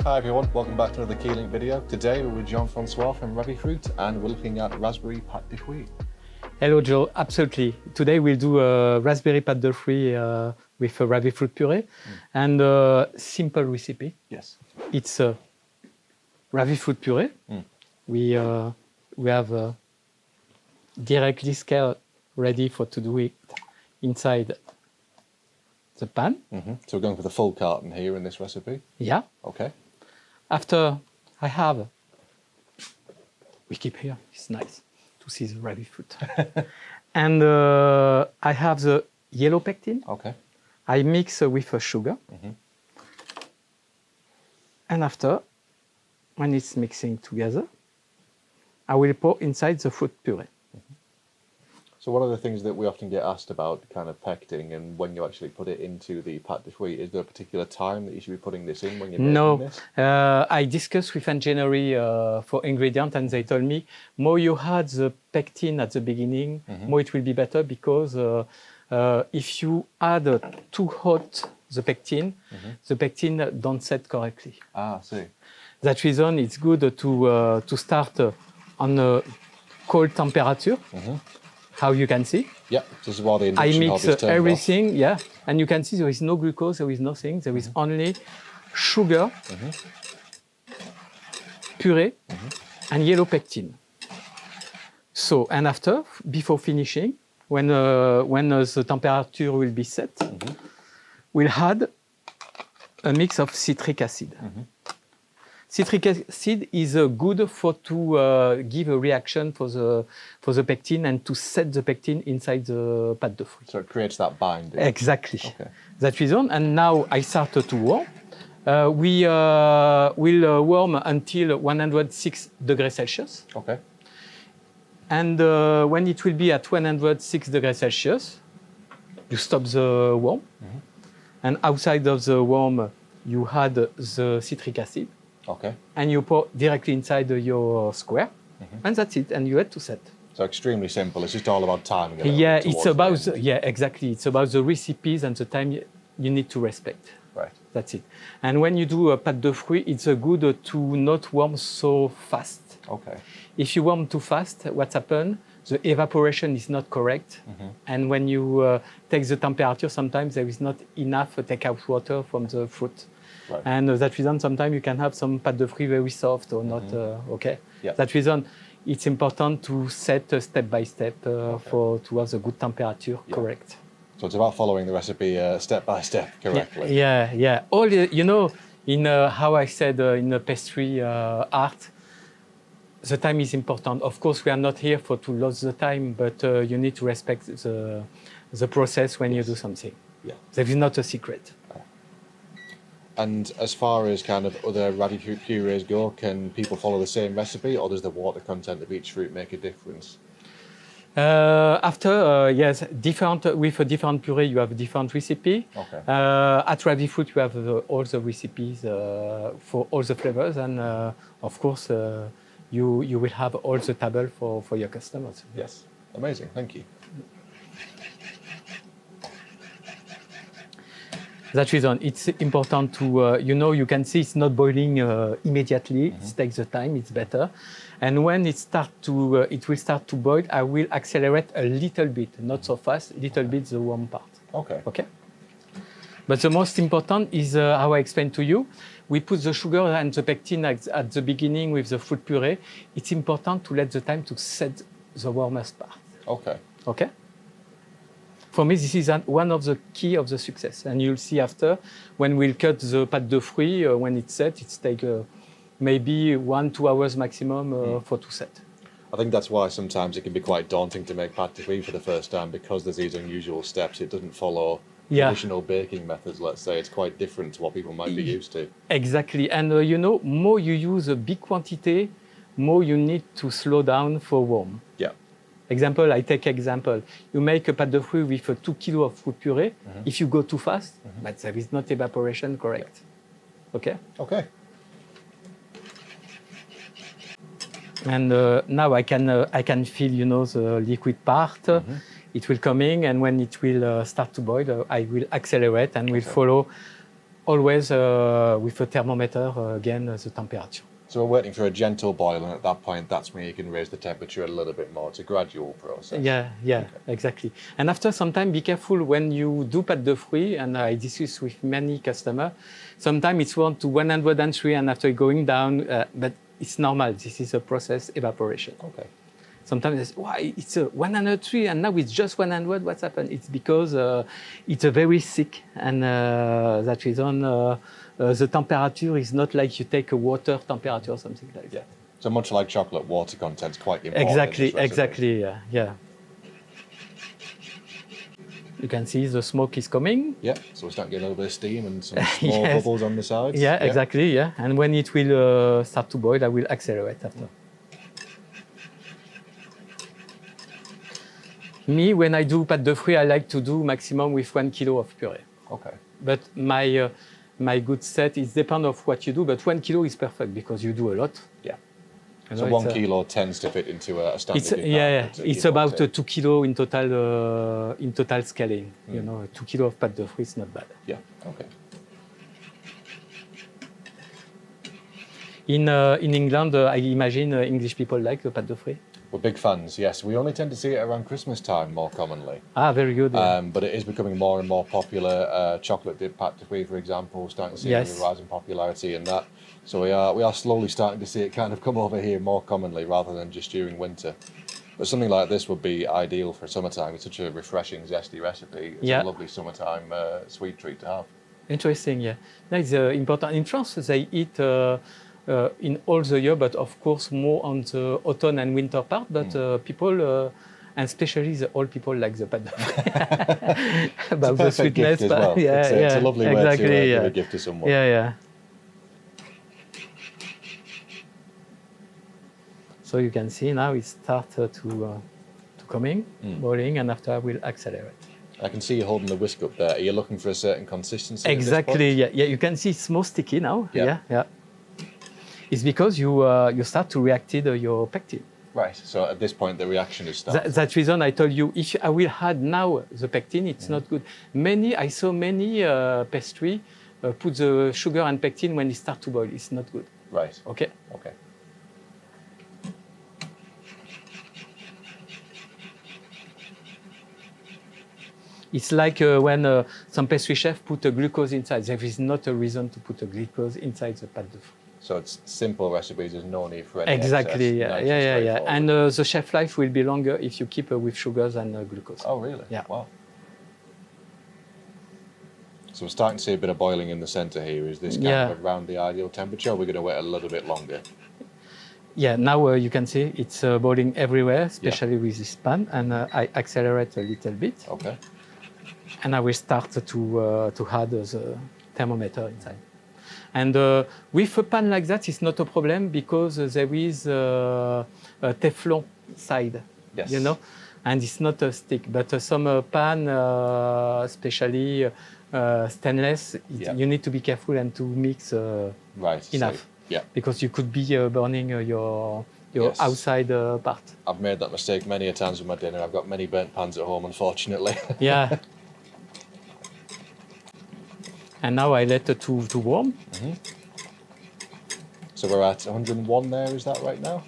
Hi everyone, welcome back to another Keylink video. Today we're with Jean-François from Ravifruit and we're looking at raspberry pate de fruits. Hello Joe, absolutely. Today we'll do a raspberry pate de fruits with a Ravifruit puree and a simple recipe. Yes. It's a Ravifruit puree. We have directly scaled ready to do it inside the pan. So we're going for the full carton here in this recipe. Yeah. Okay. After we keep here, it's nice to see the Ravifruit. And I have the yellow pectin. Okay. I mix with sugar. And after, when it's mixing together, I will pour inside the fruit puree. So one of the things that we often get asked about kind of pecting and when you actually put it into the pate de fruits, is there a particular time that you should be putting this in when you're making this? No, I discussed with engineering for ingredient and they told me more you add the pectin at the beginning, more it will be better because if you add too hot the pectin don't set correctly. Ah, I see. That reason it's good to start on a cold temperature. How you can see. Yeah, this is why the I induction mix hob is turned everything, off. yeah. And you can see there is no glucose, there is nothing. There is only sugar, puree, and yellow pectin. So, and after, before finishing, when the temperature will be set, we'll add a mix of citric acid. Citric acid is good to give a reaction for the pectin and to set the pectin inside the pate de fruits. So it creates that binding. Exactly. Okay. That reason. And now I start to warm. We will warm until 106 degrees Celsius. Okay. And when it will be at 106 degrees Celsius, you stop the warm. And outside of the warm, you add the citric acid. Okay. And you pour directly inside your square, and that's it. And you had to set. So extremely simple. It's just all about timing. Yeah, it's about exactly. It's about the recipes and the time you need to respect. Right. That's it. And when you do a pate de fruits, it's good to not warm so fast. Okay. If you warm too fast, what's happened? The evaporation is not correct, and when you take the temperature, sometimes there is not enough take-out water from the fruit. Right. And that reason, sometimes you can have some pate de fruits very soft or not. Okay. Yeah. That reason, it's important to set step by step to have the good temperature correct. So it's about following the recipe step by step correctly. Yeah. All in how I said in the pastry art, the time is important. Of course, we are not here to lose the time, but you need to respect the process when you do something. Yeah. There is not a secret. And as far as kind of other Ravifruit purees go, can people follow the same recipe, or does the water content of each fruit make a difference? Yes, with a different puree, you have a different recipe. Okay. At Ravifruit, you have all the recipes for all the flavors, and of course, you will have all the table for your customers. Yes. Amazing. Thank you. That reason, it's important to, you can see it's not boiling immediately. It takes the time, it's better. And when it will start to boil, I will accelerate a little bit, not so fast, little bit the warm part. Okay. Okay? But the most important is how I explained to you. We put the sugar and the pectin at the beginning with the fruit puree. It's important to let the time to set the warmest part. Okay. Okay? For me, this is one of the key of the success. And you'll see after, when we'll cut the pate de fruits, when it's set, it takes maybe 1-2 hours maximum for to set. I think that's why sometimes it can be quite daunting to make pate de fruits for the first time, because there's these unusual steps. It doesn't follow traditional baking methods, let's say. It's quite different to what people might be used to. Exactly. And more you use a big quantity, more you need to slow down for warm. Yeah. Example, I take example. You make a pate de fruits with 2 kilos of fruit puree. If you go too fast, but there is not evaporation correct. Okay? Okay. And now I can feel, the liquid part. It will coming, and when it will start to boil, I will accelerate and will follow always with a thermometer, again, the temperature. So we're waiting for a gentle boil, and at that point, that's when you can raise the temperature a little bit more. It's a gradual process. Yeah, exactly. And after some time, be careful when you do pâte de fruits, and I discuss with many customers, sometimes it's 1 to 103, and after going down, but it's normal. This is a process evaporation. Okay. Sometimes they say, why, it's 103 and now it's just 100, what's happened? It's because it's very thick, and that reason the temperature is not like you take a water temperature or something like that. So much like chocolate, water content's quite important. Exactly, yeah. You can see the smoke is coming. Yeah, so we're starting to get a little bit of steam and some small bubbles on the sides. Yeah, exactly, yeah. And when it will start to boil, I will accelerate after. Me, when I do pâte de fruits, I like to do maximum with 1 kilo of puree. Okay. But my good set is depend of what you do, but 1 kilo is perfect because you do a lot. Yeah. You So know, 1 kilo tends to fit into a standard. It's about 2 kilo in total scaling. You know, 2 kilo of pâte de fruits is not bad. Yeah. Okay. In England, I imagine English people like the pâte de fruits. We're big fans, yes. We only tend to see it around Christmas time more commonly. Ah, very good. Yeah. But it is becoming more and more popular. Chocolate dip pâte de fruits, for example, starting to see a rise in popularity in that. So we are slowly starting to see it kind of come over here more commonly rather than just during winter. But something like this would be ideal for summertime. It's such a refreshing, zesty recipe. It's a lovely summertime sweet treat to have. Interesting, yeah. That's important. In France, they eat in all the year, but of course more on the autumn and winter part. But people, and especially the old people, like the pâte de fruits. About the sweetness. Gift as well. It's a lovely way to give a gift to someone. Yeah. So you can see now it starts to coming, boiling, and after I will accelerate. I can see you holding the whisk up there. Are you looking for a certain consistency? Exactly. Yeah. You can see it's more sticky now. Yeah. It's because you start to react to your pectin. Right. So at this point, the reaction is starting. That reason I told you, if I will add now the pectin, it's not good. I saw many pastry put the sugar and pectin when it start to boil. It's not good. Right. Okay. It's like when some pastry chef put a glucose inside. There is not a reason to put a glucose inside the pâte de fruits. So it's simple recipes. There's no need for any exactly. Excess. Yeah. And the shelf life will be longer if you keep with sugars and glucose. Oh, really? Yeah. Wow. So we're starting to see a bit of boiling in the center here. Is this kind of around the ideal temperature? Or we're going to wait a little bit longer? Yeah, now you can see it's boiling everywhere, especially with this pan, and I accelerate a little bit. Okay. And I will start to add the thermometer inside. And with a pan like that, it's not a problem because there is a Teflon side, you know, and it's not a stick. But some pan, especially stainless, you need to be careful and to mix enough. Yeah. Because you could be burning your outside part. I've made that mistake many a times with my dinner. I've got many burnt pans at home, unfortunately. Yeah. And now I let it to warm. So we're at 101 there, is that right now?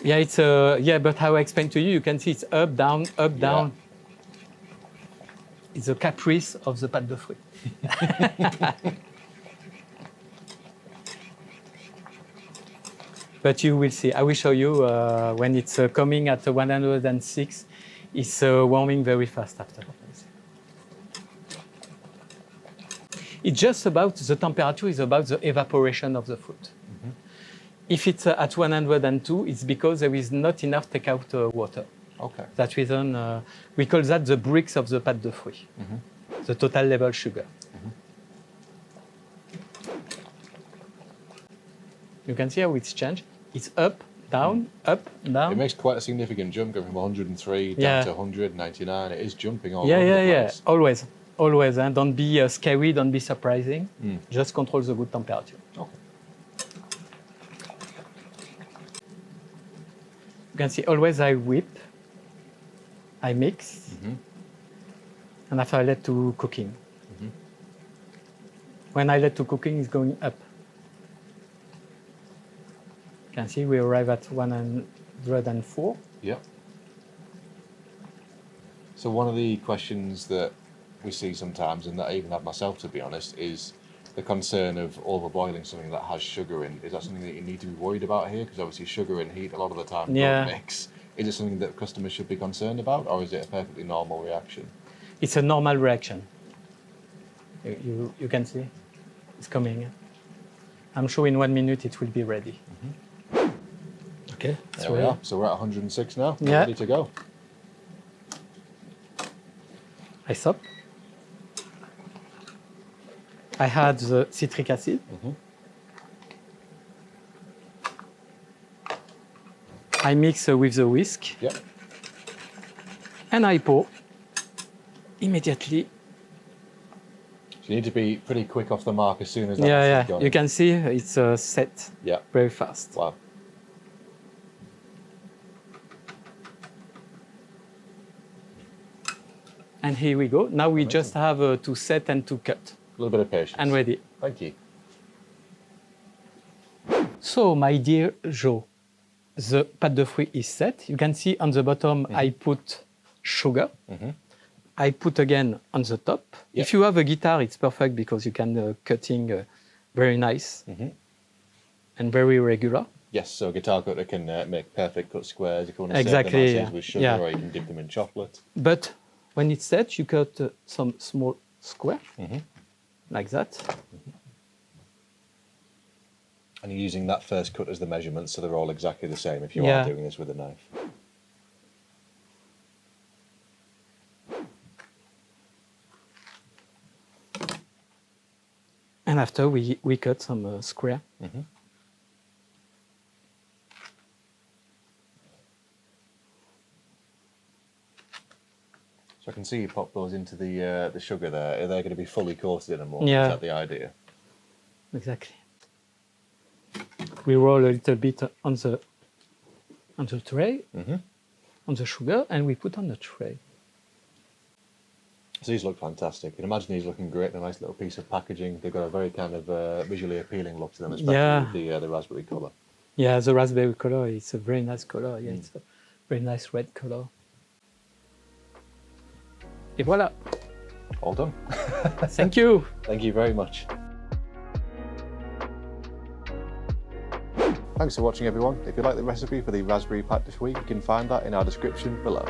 Yeah, it's but how I explained to you, you can see it's up, down, up, down. It's a caprice of the pâte de fruits. But you will see. I will show you when it's coming at 106. It's warming very fast after. It's just about the temperature is about the evaporation of the fruit. If it's at 102, it's because there is not enough takeout water. Okay. That reason we call that the bricks of the pâte de fruits, the total level sugar. You can see how it's changed. It's up, down, up, down. It makes quite a significant jump going from 103 down to 199. It is jumping all over the place. Always. Always, and don't be scary, don't be surprising. Just control the good temperature. Okay. You can see always I whip, I mix, and after I let to cooking. When I let to cooking, it's going up. You can see we arrive at 104. Yeah. So one of the questions that we see sometimes, and that I even have myself to be honest, is the concern of overboiling something that has sugar in. Is that something that you need to be worried about here? Because obviously sugar and heat a lot of the time don't mix. Is it something that customers should be concerned about, or is it a perfectly normal reaction? It's a normal reaction. You can see it's coming. I'm sure in 1 minute it will be ready. Okay, there we are. So we're at 106 now. Yeah. Ready to go. I stop. I add the citric acid. I mix with the whisk. Yep. And I pour immediately. So you need to be pretty quick off the mark as soon as that is gone. You can see it's set very fast. Wow. And here we go. Now we just have to set and to cut. A little bit of patience. And ready. Thank you. So, my dear Joe, the pate de fruits is set. You can see on the bottom, I put sugar. I put again on the top. Yep. If you have a guitar, it's perfect because you can cutting very nice and very regular. Yes, so a guitar cutter can make perfect cut squares. You can want to Exactly, serve them as is with sugar, or you can dip them in chocolate. But when it's set, you cut some small square, like that. And you're using that first cut as the measurement, so they're all exactly the same if you are doing this with a knife. And after, we cut some square. So I can see you pop those into the sugar there. Are they going to be fully coated in a mold? Yeah. Is that the idea? Exactly. We roll a little bit on the tray, on the sugar, and we put on the tray. So these look fantastic. You can imagine these looking great in a nice little piece of packaging. They've got a very kind of visually appealing look to them, especially with the raspberry colour. Yeah, the raspberry colour, it's a very nice colour. Yeah, it's a very nice red colour. Et voilà. All done. Thank you. Thank you very much. Thanks for watching, everyone. If you like the recipe for the raspberry pate de fruits, you can find that in our description below.